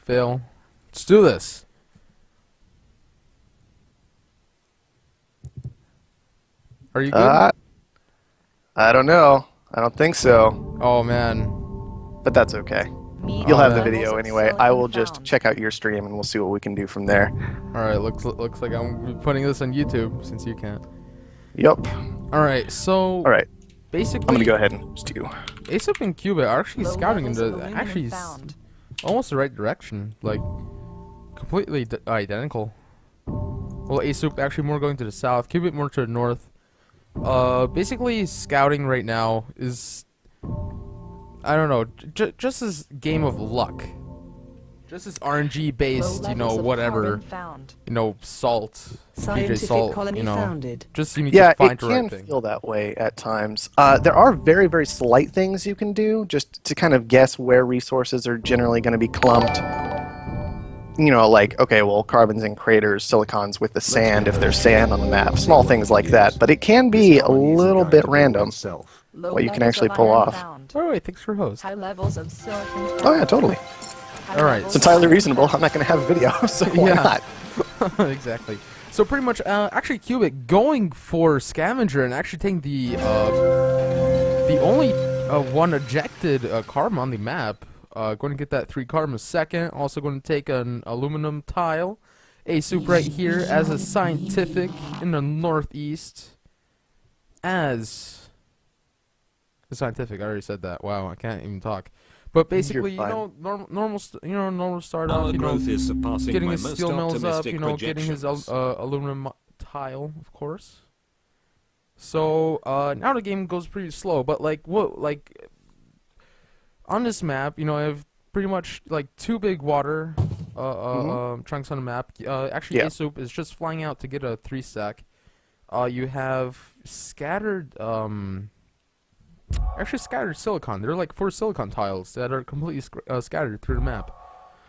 fail. Let's do this. Are you good? I don't know. I don't think so. Oh man. But that's okay. Medium You'll have the man. video levels of anyway. I will silicon just found. check out your stream and we'll see what we can do from there. Alright, looks like I'm putting this on YouTube since you can't. Yup. Alright, so Alright. basically I'm gonna go ahead and stew. asoup and cubit are actually Low scouting levels of into aluminum actually found. almost the right direction. Like completely identical. Well, asoup actually more going to the south, cubit more to the north. Basically scouting right now is, I don't know, just this game of luck. Just this RNG based, Low you know, levels of whatever, carbon found. you know, salt, PJ Scientific salt, colony you know, founded. just you need Yeah, to find it the right can thing. feel that way at times. There are very, very slight things you can do just to kind of guess where resources are generally going to be clumped. You know, like, okay, well, carbon's in craters, silicon's with the sand if there's sand on the map, small things like that. But it can be a little bit random Low what you can levels actually of pull iron off. found. Oh wait, thanks for host. High levels of silicon found. Oh, yeah, totally. High Alright, levels It's entirely of reasonable. iron I'm not going to have a video, so why Yeah. not? Exactly. So pretty much, actually, Cubit going for scavenger and actually taking the only one ejected carbon on the map. Going to get that 3 carbon a second. Also going to take an aluminum tile. Asoup right here as a scientific in the northeast. As a scientific, I already said that. Wow, I can't even talk. But basically, you fine. know, normal start off, Our you know, growth is surpassing getting my his most steel mills up, optimistic you know, getting his projections. aluminum tile, of course. So now the game goes pretty slow, but like on this map, you know, I have pretty much like 2 big water chunks on the map. Actually, Yeah. asoup is just flying out to get a 3 stack. You have scattered actually scattered silicon. There are like 4 silicon tiles that are completely scattered through the map.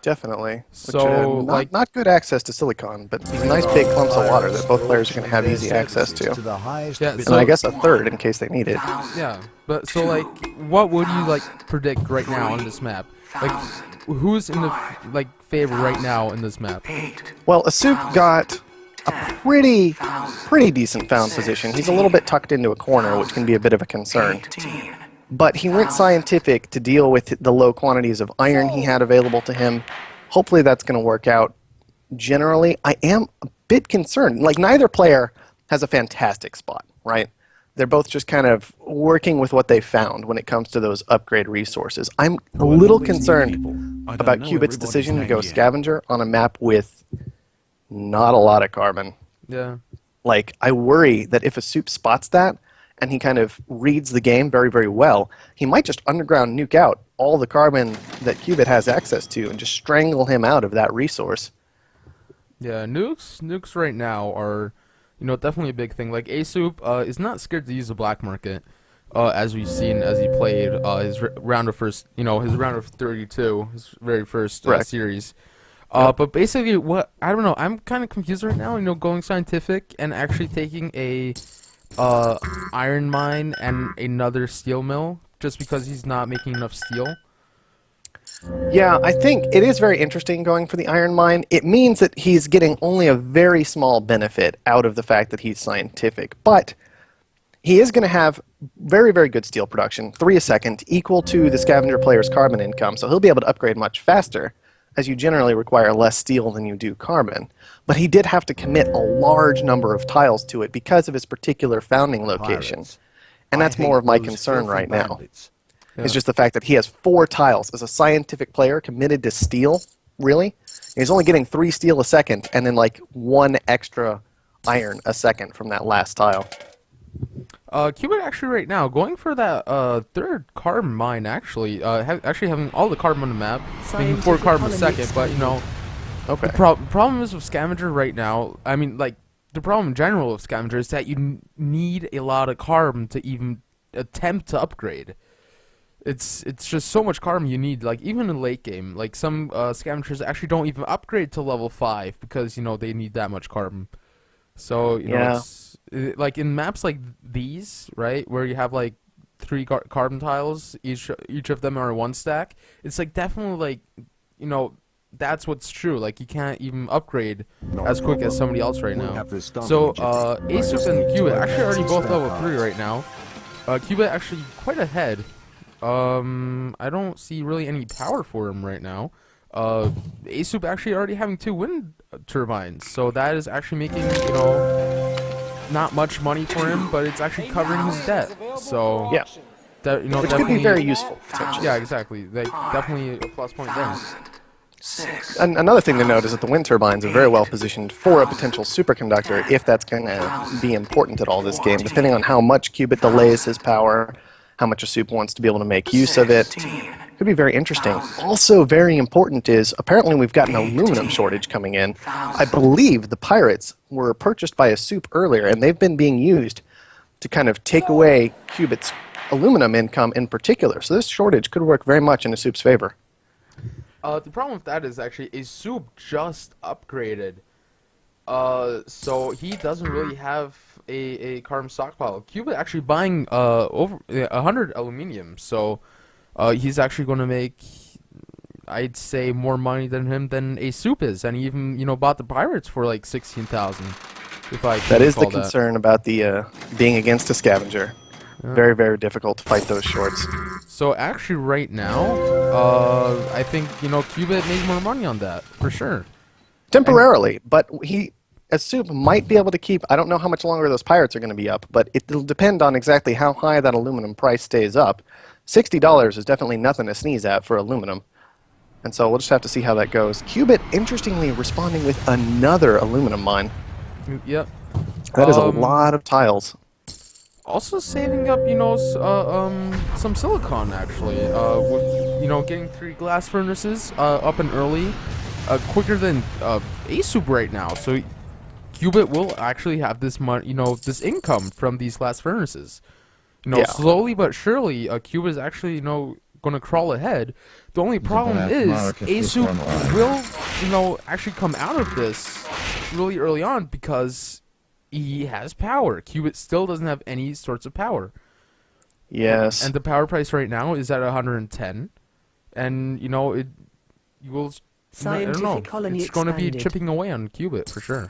Definitely. So, like- not good access to silicon, but these nice big clumps of water that both players are going to have easy access to. Yeah, And so I guess a third in case they need it. yeah, but so like, what would you like predict right now on this map? Like, who's in the like favor right now in this map? Well, asoup got a pretty decent found position. He's a little bit tucked into a corner, which can be a bit of a concern. But he went scientific to deal with the low quantities of iron he had available to him. Hopefully that's going to work out. Generally, I am a bit concerned. Like, neither player has a fantastic spot, right? They're both just kind of working with what they found when it comes to those upgrade resources. I'm a little concerned about Cubit's decision to go scavenger on a map with not a lot of carbon. Yeah. Like, I worry that if asoup spots that, and he kind of reads the game very, very well, he might just underground nuke out all the carbon that Cubit has access to and just strangle him out of that resource. Yeah, nukes right now are, you know, definitely a big thing. Like asoup is not scared to use the black market, as we've seen as he played his round of first, you know, his round of 32, his very first Correct. series. But basically, what I don't know, I'm kind of confused right now. You know, going scientific and actually taking a iron mine and another steel mill just because he's not making enough steel. Yeah, I think it is very interesting going for the iron mine. It means that he's getting only a very small benefit out of the fact that he's scientific. But he is going to have very, very good steel production, 3 a second, equal to the scavenger player's carbon income. So he'll be able to upgrade much faster, as you generally require less steel than you do carbon. But he did have to commit a large number of tiles to it because of his particular founding location. And that's more of my concern right now. It's just the fact that he has 4 tiles as a scientific player committed to steel, really. And he's only getting 3 steel a second and then like 1 extra iron a second from that last tile. Cubit actually right now going for that 3rd carbon mine actually, actually having all the carbon on the map, making 4 carbon a second, but you know, Okay. the problem is with scavenger right now, I mean, like, the problem in general with scavenger is that you need a lot of carbon to even attempt to upgrade. It's just so much carbon you need, like, even in late game, like, some scavengers actually don't even upgrade to level 5 because, you know, they need that much carbon. So, you know, like, in maps like these, right, where you have, like, 3 carbon tiles, each of them are 1 stack, it's, like, definitely, like, you know, that's what's true. Like, you can't even upgrade as quick as somebody else right now. have this done So, immediately. asoup and cubit actually already both level 3 right now. Cubit actually quite ahead. I don't see really any power for him right now. asoup actually already having 2 wind turbines, so that is actually making, you know, not much money for him, but it's actually covering his debt. So, Yeah. that, you know, Which could definitely be very useful, potentially. Yeah, exactly. Like, definitely a plus point there. And another thing to note is that the wind turbines are very well positioned for a potential superconductor if that's going to be important at all this game, depending on how much Cubit delays his power, how much asoup wants to be able to make use of it. Could be very interesting. Also very important is apparently we've got an aluminum shortage coming in. I believe the pirates were purchased by asoup earlier, and they've been being used to kind of take away Cubit's aluminum income in particular. So this shortage could work very much in asoup's favor. The problem with that is actually asoup just upgraded. So he doesn't really have a carbon stockpile. Cubit actually buying over 100 aluminium, so he's actually going to make, I'd say, more money than him than asoup is, and he even, you know, bought the pirates for like 16,000. If I can That is the recall that. concern about the being against a scavenger. Very, very difficult to fight those shorts. So actually, right now, I think, you know, Cubit made more money on that for sure. Temporarily, but asoup might be able to keep, I don't know how much longer those pirates are going to be up, but it'll depend on exactly how high that aluminum price stays up. $60 is definitely nothing to sneeze at for aluminum. And so we'll just have to see how that goes. Cubit, interestingly, responding with another aluminum mine. Yep. That is a lot of tiles. Also saving up, you know, some silicon actually. With, you know, getting 3 glass furnaces up and early, quicker than asoup right now. So Cubit will actually have this you know, this income from these glass furnaces. You know, Yeah. slowly but surely, Cubit is actually, you know, gonna crawl ahead. The only problem is asoup will, you know, actually come out of this really early on because he has power. Cubit still doesn't have any sorts of power. Yes. And the power price right now is at 110. And, you know, you will, I don't know, Scientific colony it's going to be expanded. chipping away on Cubit for sure.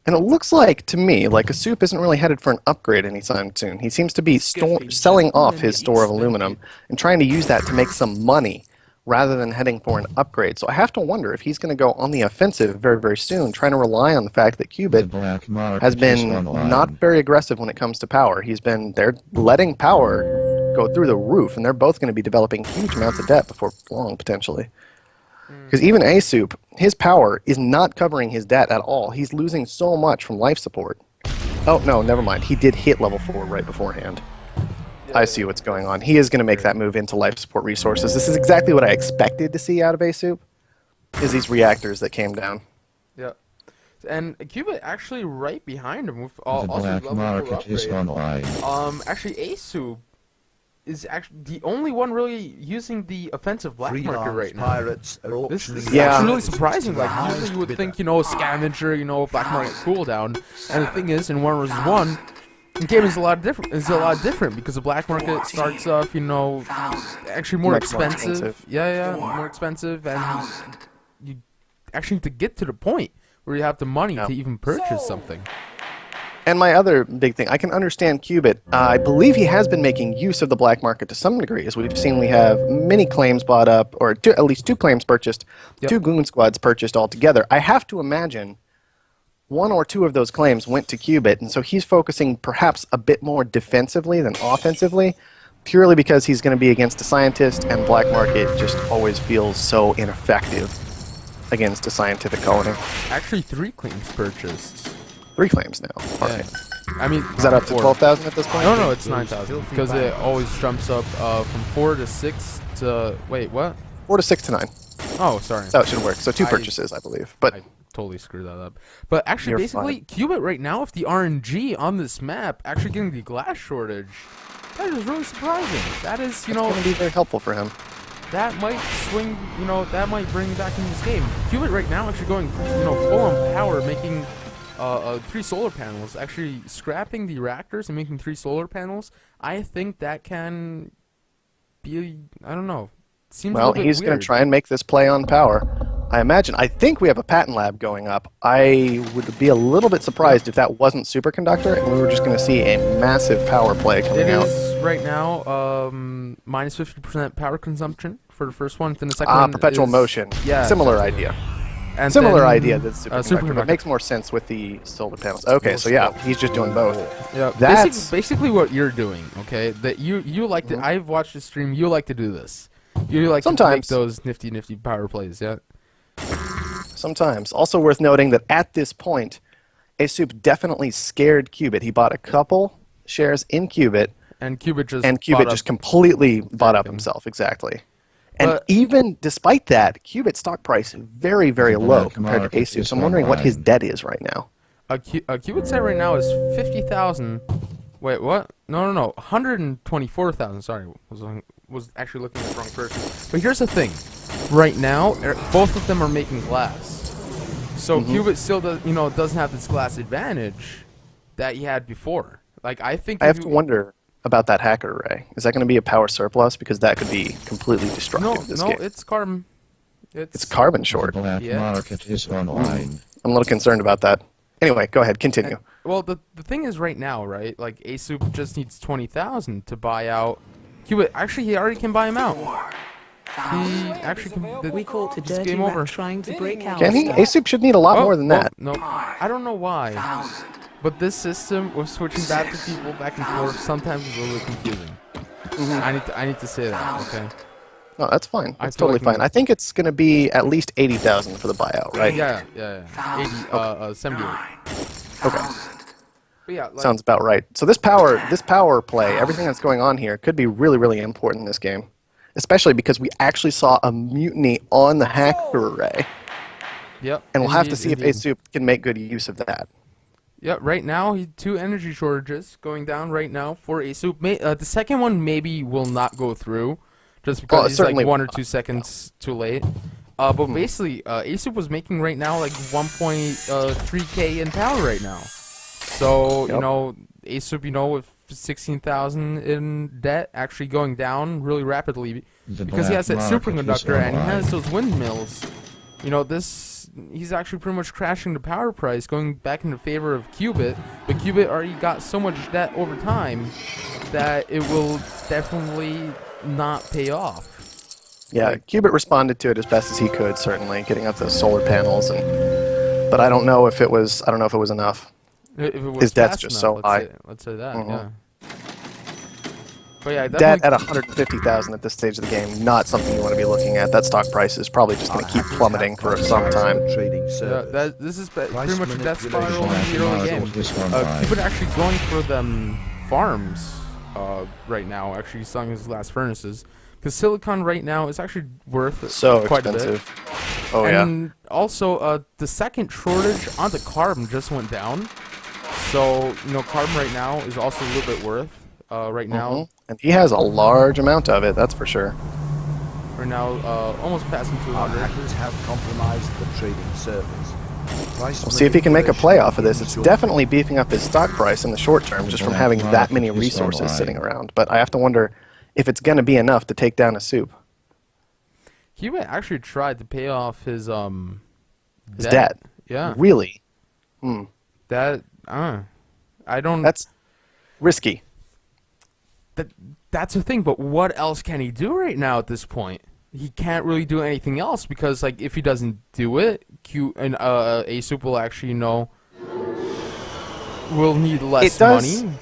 And it looks like, to me, like asoup isn't really headed for an upgrade anytime soon. He seems to be selling off his store of aluminum and trying to use that to make some money rather than heading for an upgrade. So I have to wonder if he's going to go on the offensive very, very soon, trying to rely on the fact that Cubit has been not very aggressive when it comes to power. They're letting power go through the roof, and they're both going to be developing huge amounts of debt before long, potentially. Because even asoup, his power is not covering his debt at all. He's losing so much from life support. Oh, no, never mind. He did hit level 4 right beforehand. I see what's going on. He is going to make that move into life support resources. This is exactly what I expected to see out of asoup, is these reactors that came down. Yeah. And Cubit actually right behind him with also level 4 upgrade. Actually, asoup is actually the only one really using the offensive black market right now. This is actually really surprising. Like, usually you would think, you know, scavenger, you know, black market cooldown. And the thing is, in 1 versus 1, the game is a lot different because the black market starts off, you know, actually more Much more expensive. expensive. Yeah, more expensive, and you actually have to get to the point where you have the money to even purchase something. And my other big thing, I can understand Cubit. I believe he has been making use of the black market to some degree. As we've seen, we have many claims bought up, or at least 2 claims purchased, 2 goon squads purchased altogether. I have to imagine 1 or 2 of those claims went to Cubit, and so he's focusing perhaps a bit more defensively than offensively, purely because he's going to be against a scientist, and black market just always feels so ineffective against a scientific colony. Actually, 3 claims purchased. 3 claims now. All Yeah. right. I mean, Is that up to 4. 12,000 at this point? No, it's 9,000 because it always jumps up from 4 to 6 to wait, what? 4 to 6 to 9. Oh, sorry. That's how it should work. So 2 I- purchases, I believe. But I totally screwed that up. But actually, You're basically, Cubit right now, with the RNG on this map, actually getting the glass shortage, that is really surprising. That is, you it's know, going to be very helpful for him. that might swing, you know, that might bring back in this game. Cubit right now actually going, you know, full on power, making 3 solar panels, actually scrapping the reactors and making 3 solar panels. I think that can be, I don't know. Seems a Well, little bit he's going weird. to try and make this play on power. I imagine. I think we have a patent lab going up. I would be a little bit surprised if that wasn't superconductor and we were just going to see a massive power play coming It out. is right now minus 50% power consumption for the first one. Then the second one Perpetual is, motion. Yeah, Similar exactly. idea. And Similar then, idea that's superconductor, superconductor. but makes more sense with the solar panels. Okay, so yeah, he's just doing both. Yeah, That's basically what you're doing. Okay, that you like to. I've watched the stream. You like to do this. You like to make Sometimes. those nifty power plays. Yeah. sometimes. Also worth noting that at this point, asoup definitely scared Cubit. He bought a couple shares in Cubit, And Cubit just and bought Cubit up- just completely bought up everything. himself. Exactly. And But- even despite that, Cubit's stock price very, very low black compared to market asoup. is So I'm wondering what his online. debt is right now. A Cubit set right now is 50,000. Wait, what? No. 124,000. Sorry, was actually looking at the wrong person. But here's the thing. Right now, both of them are making glass. So Cubit still doesn't have this glass advantage that he had before. Like I think I if have to you- wonder about that hacker array. Is that going to be a power surplus? Because that could be completely destructive No, of this no, game. it's carbon. It's carbon The short. black Yeah. market is online. I'm a little concerned about that. Anyway, go ahead, continue. Well, the thing is right now, right? Like asoup just needs 20,000 to buy out Cubit. Actually, he already can buy him out. He actually can. We caught a it's dirty game over. rat trying to break out. Can he? stuff. asoup should need a lot more than that. No, I don't know why. But this system with switching back to people back and forth sometimes is a little confusing. I need to say that. Okay. No, that's fine. I That's feel totally like fine. I think it's going to be at least 80,000 for the buyout, right? Yeah. 78. Okay. But yeah, like, Sounds about right. So this power play, everything that's going on here could be really, really important in this game. Especially because we actually saw a mutiny on the hacker array. Yep. And we'll have to indeed, see if indeed. asoup can make good use of that. Yeah, right now, 2 energy shortages going down right now for asoup. The second one maybe will not go through, just because Well, it he's like certainly 1 or 2 seconds too late. But basically, asoup was making right now like 1.3k in power right now. So, Yep. asoup, with 16,000 in debt, actually going down really rapidly because he has that black market is superconductor and he online. has those windmills. He's actually pretty much crashing the power price, going back into favor of Cubit. But Cubit already got so much debt over time that it will definitely not pay off. Yeah, Cubit responded to it as best as he could, certainly, getting up those solar panels, but I don't know if it was enough. If it was His debt's fast just enough, so high. Let's say that. Mhm. Yeah. But yeah, Debt definitely. at 150,000 at this stage of the game, not something you want to be looking at. That stock price is probably just going to keep plummeting for some time. Trading Yeah, service. this is pretty Price much a death spiral in manipulation. the early Black game. market is online. Cubit actually going for them farms right now. Actually selling his last furnaces because silicon right now is actually worth So quite expensive. a bit. Oh yeah. And also, the second shortage onto carbon just went down. So, carbon right now is also a little bit worth. Right now, Mhm. And he has a large amount of it, that's for sure. Almost passing Our 200. hackers have compromised the trading service. Price We'll see if he can make a play off of this. It's manipulation definitely beefing up his stock price in the short term just from having that many resources sitting around. But I have to wonder if it's going to be enough to take down asoup. Cubit actually tried to pay off his His debt. Yeah, Really? that I don't. That's risky. That's the thing. But what else can he do right now at this point? He can't really do anything else because, like, if he doesn't do it, asoup will actually, will need less It does- money.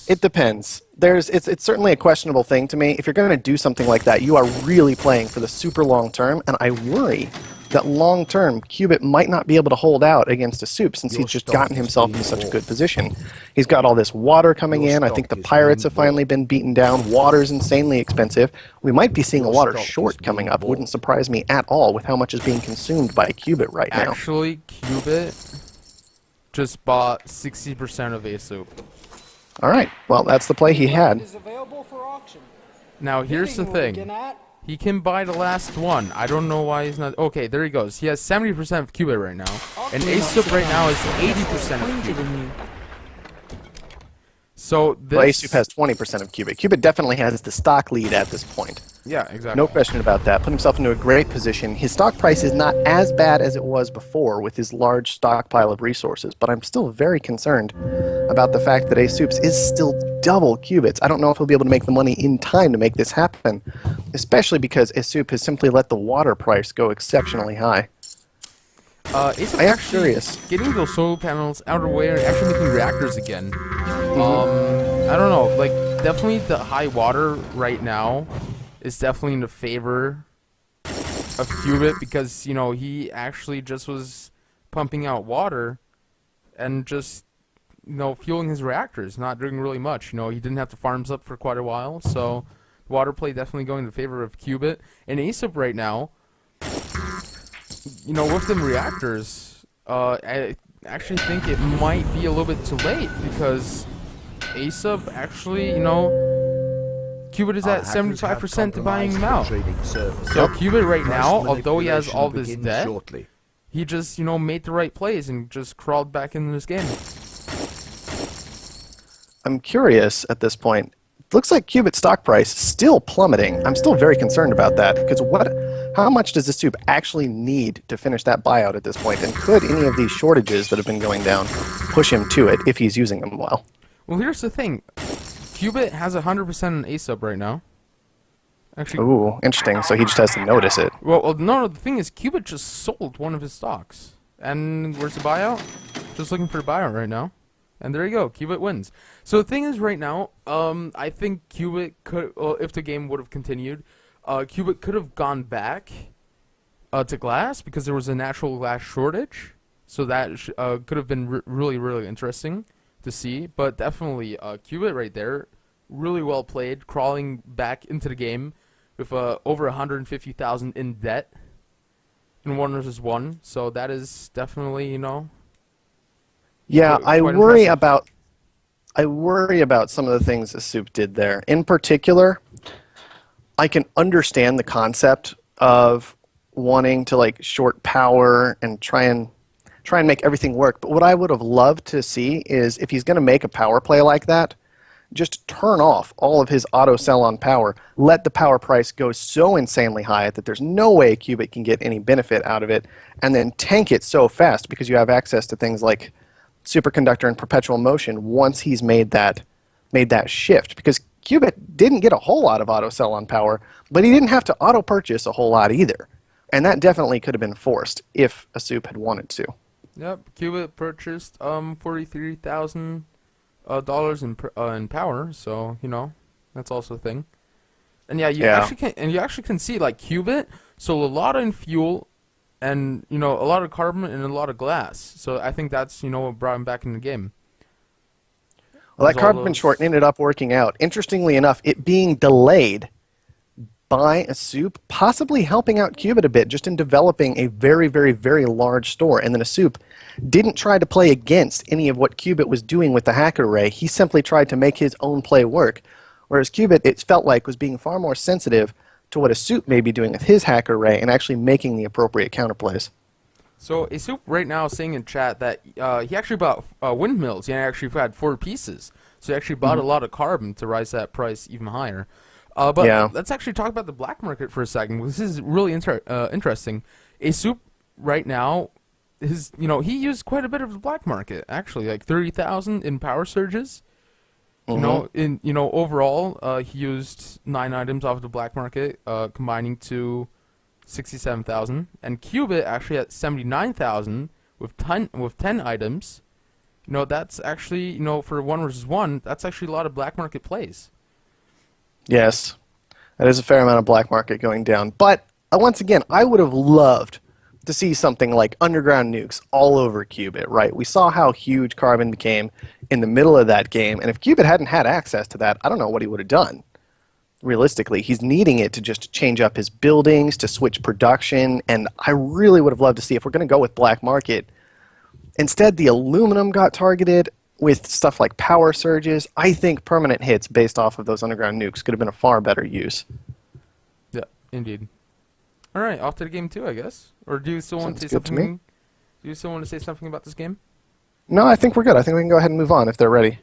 It depends. It's certainly a questionable thing to me. If you're going to do something like that, you are really playing for the super long term, and I worry that long term, Cubit might not be able to hold out against asoup since he's just gotten himself into such a good position. He's got all this water coming in. I think the pirates have finally been beaten down. Water's insanely expensive. We might be seeing a water short coming up. Wouldn't surprise me at all with how much is being consumed by Cubit right now. Actually, Cubit just bought 60% of asoup. All right. Well, that's the play he had. Is available for auction. Now, here's the Bidding will begin thing. at He can buy the last one. I don't know why he's not. Okay, there he goes. He has 70% of Cubit right now. And asoup right now is 80% of Pointed Cubit. in you. So this. Well, asoup has 20% of Cubit. Cubit definitely has the stock lead at this point. Yeah, exactly. No question about that. Put himself into a great position. His stock price is not as bad as it was before with his large stockpile of resources, but I'm still very concerned about the fact that asoups is still double cubits. I don't know if he'll be able to make the money in time to make this happen, especially because asoup has simply let the water price go exceptionally high. Asoup I am actually curious. getting those solar panels out of the way and actually making reactors again. I don't know, like, definitely the high water right now is definitely in the favor of Cubit because, you know, he actually just was pumping out water and just, you know, fueling his reactors, not doing really much. You know, he didn't have to farms up for quite a while, so water play definitely going in favor of Cubit. And asoup right now, you know, with them reactors, I actually think it might be a little bit too late because asoup actually, you know, Cubit is Our at hackers have 75% to buying him compromised out. the trading servers. So Cubit right Price now, although he has manipulation all this begins debt, shortly. he just, you know, made the right plays and just crawled back into this game. I'm curious at this point. It looks like Cubit's stock price is still plummeting. I'm still very concerned about that because how much does asoup actually need to finish that buyout at this point? And could any of these shortages that have been going down push him to it if he's using them well? Well, here's the thing. Cubit has 100% in asoup right now. Actually, Ooh, interesting. So he just has to notice it. well, no, the thing is, Cubit just sold one of his stocks. And where's the buyout? Just looking for a buyout right now. And there you go, Cubit wins. So the thing is, right now, I think Cubit could, if the game would have continued, Cubit could have gone back to glass because there was a natural glass shortage. So that could have been really, really interesting to see. But definitely, Cubit right there, really well played, crawling back into the game with over 150,000 in debt in 1 versus 1. So that is definitely, you know. Yeah, Quite I impressive. worry about some of the things asoup did there. In particular, I can understand the concept of wanting to like short power and try and make everything work. But what I would have loved to see is if he's going to make a power play like that, just turn off all of his auto sell on power. Let the power price go so insanely high that there's no way Cubit can get any benefit out of it, and then tank it so fast because you have access to things like superconductor and perpetual motion once he's made that shift. Because Cubit didn't get a whole lot of auto sell on power, but he didn't have to auto purchase a whole lot either. And that definitely could have been forced if asoup had wanted to. Yep, Cubit purchased $43,000 in power, so you know that's also a thing. And yeah, you actually can see like Cubit sold a lot in fuel, and you know a lot of carbon and a lot of glass. So I think that's, you know, what brought him back in the game. Well, that all carbon those- short ended up working out. Interestingly enough, it being delayed by asoup, possibly helping out Cubit a bit just in developing a very, very, very large store. And then asoup didn't try to play against any of what Cubit was doing with the hack array. He simply tried to make his own play work. Whereas Cubit, it felt like, was being far more sensitive to what asoup may be doing with his hack array and actually making the appropriate counterplays. So asoup right now is saying in chat that he actually bought windmills. He actually had 4 pieces, so he actually bought a lot of carbon to rise that price even higher. But Yeah. let's actually talk about the black market for a second. This is really interesting. asoup right now, he used quite a bit of the black market actually, like 30,000 in power surges. Overall, he used 9 items off the black market, combining to 67,000. And Cubit actually at 79,000 with 10 items. You know, that's actually, you know, for 1 versus 1, that's actually a lot of black market plays. Yes, that is a fair amount of black market going down. But once again, I would have loved to see something like underground nukes all over Cubit, right? We saw how huge carbon became in the middle of that game, and if Cubit hadn't had access to that, I don't know what he would have done. Realistically, he's needing it to just change up his buildings, to switch production, and I really would have loved to see, if we're going to go with black market, instead the aluminum got targeted with stuff like power surges. I think permanent hits based off of those underground nukes could have been a far better use. Yeah, indeed. All right, off to the game 2, I guess. Or do you still want to say Sounds good to me. something? Do you still want to say something about this game? No, I think we're good. I think we can go ahead and move on if they're ready.